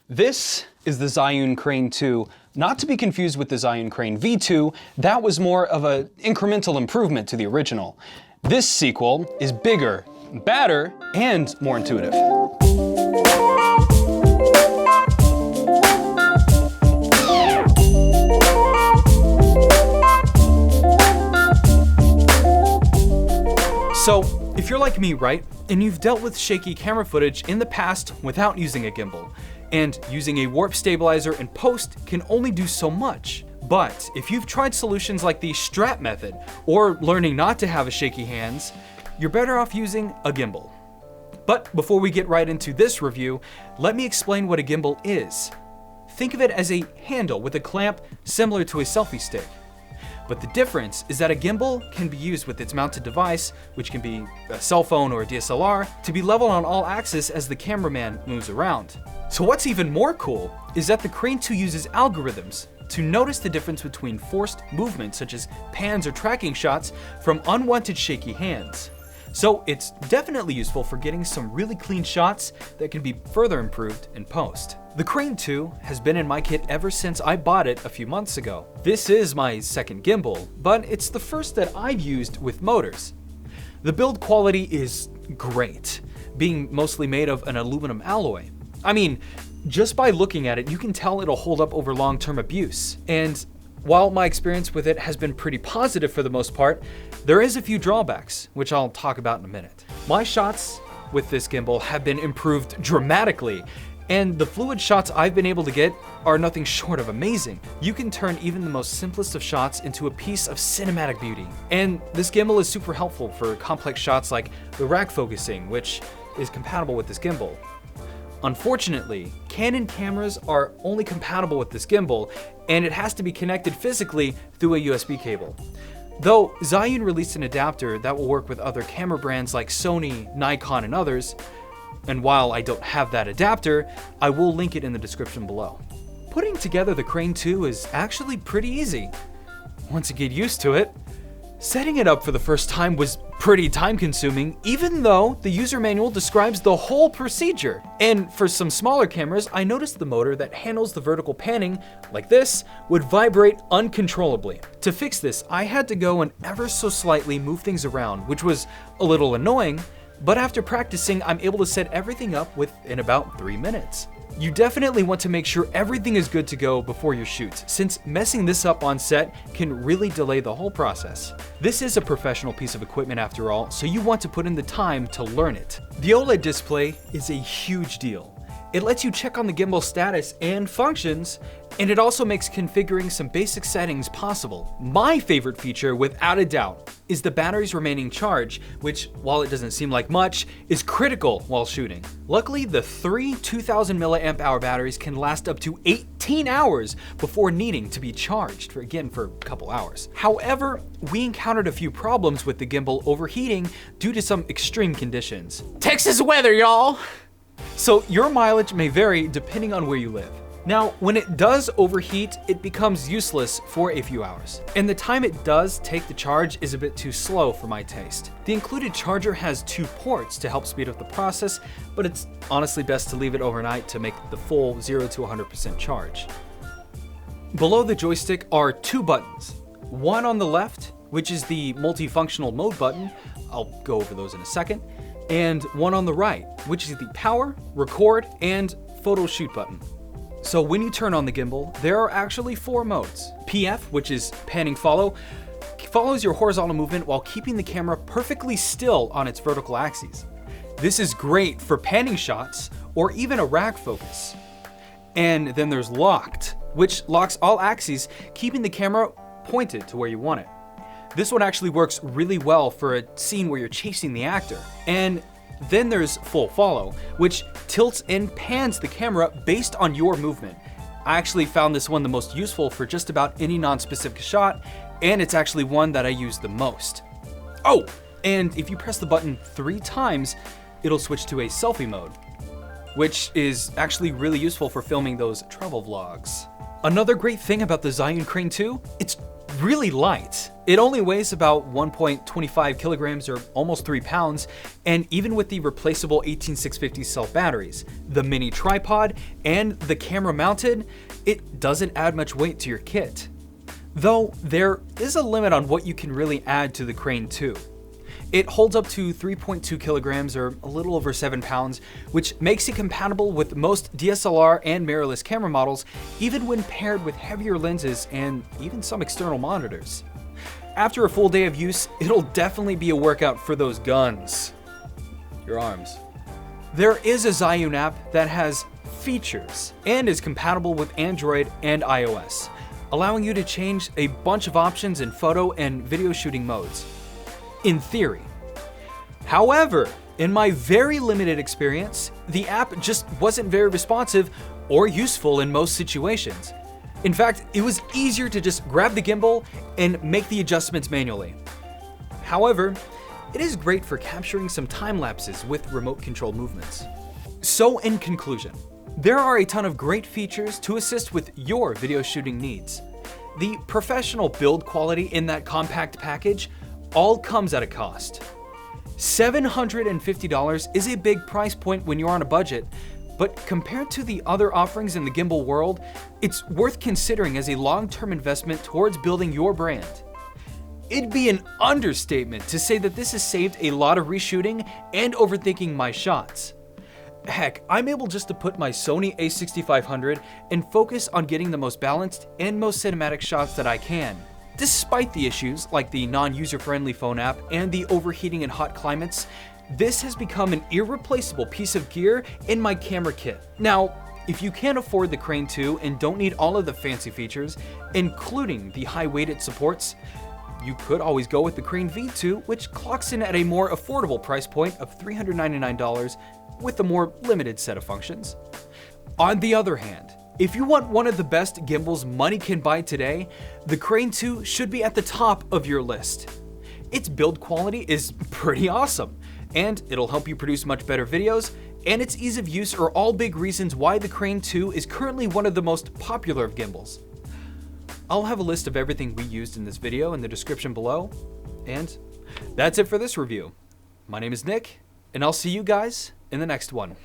This is the Zhiyun Crane 2, not to be confused with the Zhiyun Crane V2. That was more of an incremental improvement to the original. This sequel is bigger, badder, and more intuitive. So, if you're like me, right, and you've dealt with shaky camera footage in the past without using a gimbal, and using a warp stabilizer in post can only do so much. But if you've tried solutions like the strap method, or learning not to have a shaky hands, you're better off using a gimbal. But before we get right into this review, let me explain what a gimbal is. Think of it as a handle with a clamp similar to a selfie stick. But the difference is that a gimbal can be used with its mounted device, which can be a cell phone or a DSLR, to be leveled on all axes as the cameraman moves around. So what's even more cool is that the Crane 2 uses algorithms to notice the difference between forced movements such as pans or tracking shots from unwanted shaky hands. So it's definitely useful for getting some really clean shots that can be further improved in post. The Crane 2 has been in my kit ever since I bought it a few months ago. This is my second gimbal, but it's the first that I've used with motors. The build quality is great, being mostly made of an aluminum alloy. I mean, just by looking at it, you can tell it'll hold up over long-term abuse. And while my experience with it has been pretty positive for the most part, there is a few drawbacks, which I'll talk about in a minute. My shots with this gimbal have been improved dramatically, and the fluid shots I've been able to get are nothing short of amazing. You can turn even the most simplest of shots into a piece of cinematic beauty. And this gimbal is super helpful for complex shots like the rack focusing, which is compatible with this gimbal. Unfortunately, Canon cameras are only compatible with this gimbal, and it has to be connected physically through a USB cable. Though Zhiyun released an adapter that will work with other camera brands like Sony, Nikon, and others, and while I don't have that adapter, I will link it in the description below. Putting together the Crane 2 is actually pretty easy, once you get used to it. Setting it up for the first time was pretty time-consuming, even though the user manual describes the whole procedure. And for some smaller cameras, I noticed the motor that handles the vertical panning, like this, would vibrate uncontrollably. To fix this, I had to go and ever so slightly move things around, which was a little annoying, but after practicing, I'm able to set everything up within about 3 minutes. You definitely want to make sure everything is good to go before your shoots, since messing this up on set can really delay the whole process. This is a professional piece of equipment after all, so you want to put in the time to learn it. The OLED display is a huge deal. It lets you check on the gimbal status and functions, and it also makes configuring some basic settings possible. My favorite feature, without a doubt, is the battery's remaining charge, which, while it doesn't seem like much, is critical while shooting. Luckily, the 3 2000 mAh batteries can last up to 18 hours before needing to be charged, for a couple hours. However, we encountered a few problems with the gimbal overheating due to some extreme conditions. Texas weather, y'all! So your mileage may vary depending on where you live. Now, when it does overheat, it becomes useless for a few hours. And the time it does take to charge is a bit too slow for my taste. The included charger has 2 ports to help speed up the process, but it's honestly best to leave it overnight to make the full 0 to 100% charge. Below the joystick are 2 buttons. One on the left, which is the multifunctional mode button. I'll go over those in a second. And one on the right, which is the power, record, and photo shoot button. So when you turn on the gimbal, there are actually 4 modes. PF, which is panning follow, follows your horizontal movement while keeping the camera perfectly still on its vertical axes. This is great for panning shots or even a rack focus. And then there's locked, which locks all axes, keeping the camera pointed to where you want it. This one actually works really well for a scene where you're chasing the actor. And then there's full follow, which tilts and pans the camera based on your movement. I actually found this one the most useful for just about any non-specific shot, and it's actually one that I use the most. Oh, and if you press the button 3 times, it'll switch to a selfie mode, which is actually really useful for filming those travel vlogs. Another great thing about the Zhiyun Crane 2, it's really light. It only weighs about 1.25 kilograms or almost 3 pounds, and even with the replaceable 18650 cell batteries, the mini tripod, and the camera mounted, it doesn't add much weight to your kit. Though there is a limit on what you can really add to the Crane 2. It holds up to 3.2 kilograms or a little over 7 pounds, which makes it compatible with most DSLR and mirrorless camera models, even when paired with heavier lenses and even some external monitors. After a full day of use, it'll definitely be a workout for those guns. Your arms. There is a Zhiyun app that has features and is compatible with Android and iOS, allowing you to change a bunch of options in photo and video shooting modes. In theory. However, in my very limited experience, the app just wasn't very responsive or useful in most situations. In fact, it was easier to just grab the gimbal and make the adjustments manually. However, it is great for capturing some time lapses with remote control movements. So in conclusion, there are a ton of great features to assist with your video shooting needs. The professional build quality in that compact package all comes at a cost. $750 is a big price point when you're on a budget, but compared to the other offerings in the gimbal world, it's worth considering as a long-term investment towards building your brand. It'd be an understatement to say that this has saved a lot of reshooting and overthinking my shots. Heck, I'm able just to put my Sony a6500 and focus on getting the most balanced and most cinematic shots that I can. Despite the issues like the non-user-friendly phone app and the overheating in hot climates, this has become an irreplaceable piece of gear in my camera kit. Now, if you can't afford the Crane 2 and don't need all of the fancy features, including the high weight it supports, you could always go with the Crane V2, which clocks in at a more affordable price point of $399 with a more limited set of functions. On the other hand, if you want one of the best gimbals money can buy today, the Crane 2 should be at the top of your list. Its build quality is pretty awesome, and it'll help you produce much better videos, and its ease of use are all big reasons why the Crane 2 is currently one of the most popular of gimbals. I'll have a list of everything we used in this video in the description below, and that's it for this review. My name is Nick, and I'll see you guys in the next one.